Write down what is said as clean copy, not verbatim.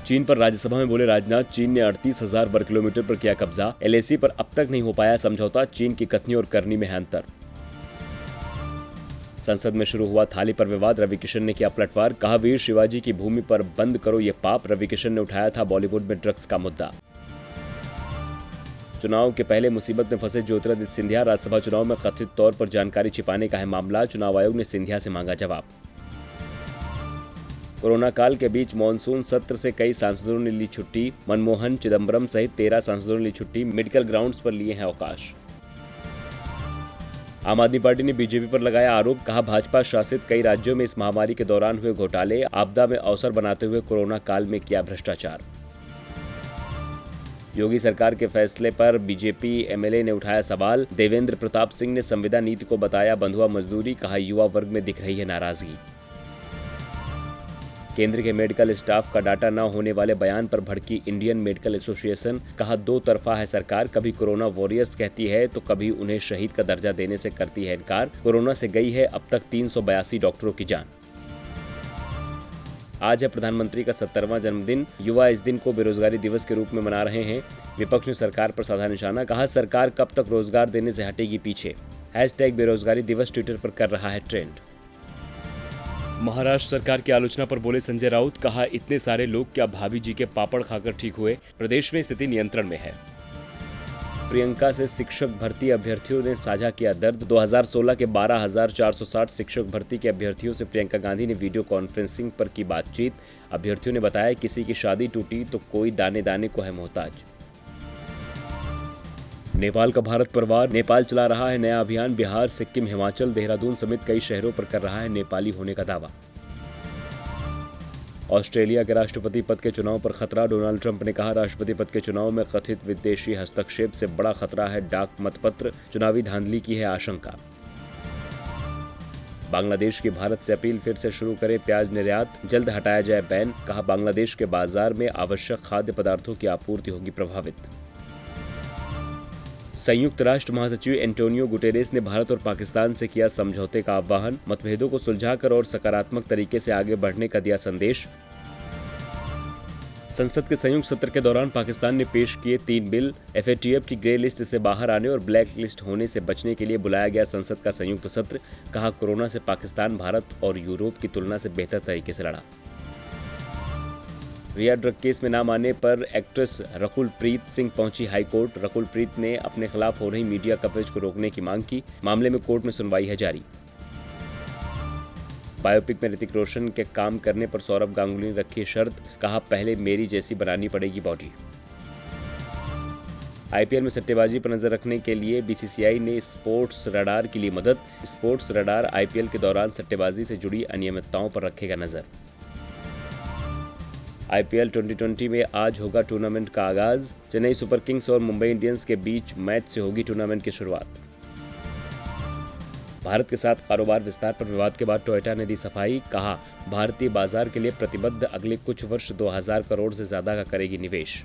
चीन पर राज्यसभा में बोले राजनाथ, चीन ने 38,000 वर्ग किलोमीटर पर किया कब्जा। एलएसी पर अब तक नहीं हो पाया समझौता, चीन की कथनी और करनी में है अंतर। संसद में शुरू हुआ थाली पर विवाद, रवि किशन ने किया पलटवार, कहा वीर शिवाजी की भूमि पर बंद करो ये पाप। रवि किशन ने उठाया था बॉलीवुड में ड्रग्स का मुद्दा। चुनाव के पहले मुसीबत में फंसे ज्योतिरादित्य सिंधिया, राज्यसभा चुनाव में कथित तौर पर जानकारी छिपाने का है मामला, चुनाव आयोग ने सिंधिया से मांगा जवाब। कोरोना काल के बीच मॉनसून सत्र से कई सांसदों ने ली छुट्टी, मनमोहन, चिदंबरम सहित 13 सांसदों ने ली छुट्टी, मेडिकल ग्राउंड्स पर लिए हैं अवकाश। आम आदमी पार्टी ने बीजेपी पर लगाया आरोप, कहा भाजपा शासित कई राज्यों में इस महामारी के दौरान हुए घोटाले, आपदा में अवसर बनाते हुए कोरोना काल में किया भ्रष्टाचार। योगी सरकार के फैसले पर बीजेपी एमएलए ने उठाया सवाल, देवेंद्र प्रताप सिंह ने संविदा नीति को बताया बंधुआ मजदूरी, कहा युवा वर्ग में दिख रही है नाराजगी। केंद्र के मेडिकल स्टाफ का डाटा न होने वाले बयान पर भड़की इंडियन मेडिकल एसोसिएशन, कहा दो तरफा है सरकार, कभी कोरोना वॉरियर्स कहती है तो कभी उन्हें शहीद का दर्जा देने से करती है इनकार। कोरोना से गई है अब तक 382 डॉक्टरों की जान। आज है प्रधानमंत्री का 70वां जन्मदिन, युवा इस दिन को बेरोजगारी दिवस के रूप में मना रहे हैं। विपक्ष ने सरकार पर साधा निशाना, कहा सरकार कब तक रोजगार देने से हटेगी पीछे। हैशटैग बेरोजगारी दिवस ट्विटर पर कर रहा है ट्रेंड। महाराष्ट्र सरकार की आलोचना पर बोले संजय राउत, कहा इतने सारे लोग क्या भाभी जी के पापड़ खाकर ठीक हुए, प्रदेश में स्थिति नियंत्रण में है। प्रियंका से शिक्षक भर्ती अभ्यर्थियों ने साझा किया दर्द, 2016 के 12,460 शिक्षक भर्ती के अभ्यर्थियों से प्रियंका गांधी ने वीडियो कॉन्फ्रेंसिंग पर की बातचीत। अभ्यर्थियों ने बताया किसी की शादी टूटी तो कोई दाने दाने को है मोहताज। नेपाल का भारत परिवार, नेपाल चला रहा है नया अभियान, बिहार, सिक्किम, हिमाचल, देहरादून समेत कई शहरों पर कर रहा है नेपाली होने का दावा। ऑस्ट्रेलिया के राष्ट्रपति पद के चुनाव पर खतरा, डोनाल्ड ट्रंप ने कहा राष्ट्रपति पद के चुनाव में कथित विदेशी हस्तक्षेप से बड़ा खतरा है डाक मतपत्र, चुनावी धांधली की है आशंका। बांग्लादेश की भारत से अपील, फिर से शुरू करे प्याज निर्यात, जल्द हटाया जाए बैन, कहा बांग्लादेश के बाजार में आवश्यक खाद्य पदार्थों की आपूर्ति होगी प्रभावित। संयुक्त राष्ट्र महासचिव एंटोनियो गुटेरेस ने भारत और पाकिस्तान से किया समझौते का आह्वान, मतभेदों को सुलझाकर और सकारात्मक तरीके से आगे बढ़ने का दिया संदेश। संसद के संयुक्त सत्र के दौरान पाकिस्तान ने पेश किए 3 बिल, एफएटीएफ की ग्रे लिस्ट से बाहर आने और ब्लैक लिस्ट होने से बचने के लिए बुलाया गया संसद का संयुक्त सत्र, कहा कोरोना से पाकिस्तान भारत और यूरोप की तुलना से बेहतर तरीके से लड़ा। रिया ड्रग केस में नाम आने पर एक्ट्रेस रकुल प्रीत सिंह पहुंची हाईकोर्ट। रकुल प्रीत ने अपने खिलाफ हो रही मीडिया कवरेज को रोकने की मांग की, मामले में कोर्ट में सुनवाई है जारी। बायोपिक में ऋतिक रोशन के काम करने पर सौरभ गांगुली ने रखी शर्त, कहा पहले मेरी जैसी बनानी पड़ेगी बॉडी। आईपीएल में सट्टेबाजी पर नजर रखने के लिए बीसीसीआई ने स्पोर्ट्स रडार की ली मदद। स्पोर्ट्स रडार आईपीएल के दौरान सट्टेबाजी से जुड़ी अनियमितताओं पर रखेगा नजर। आईपीएल 2020 में आज होगा टूर्नामेंट का आगाज, चेन्नई सुपर किंग्स और मुंबई इंडियंस के बीच मैच से होगी टूर्नामेंट की शुरुआत। भारत के साथ कारोबार विस्तार पर विवाद के बाद टोयोटा ने दी सफाई, कहा भारतीय बाजार के लिए प्रतिबद्ध, अगले कुछ वर्ष 2000 करोड़ से ज्यादा का करेगी निवेश।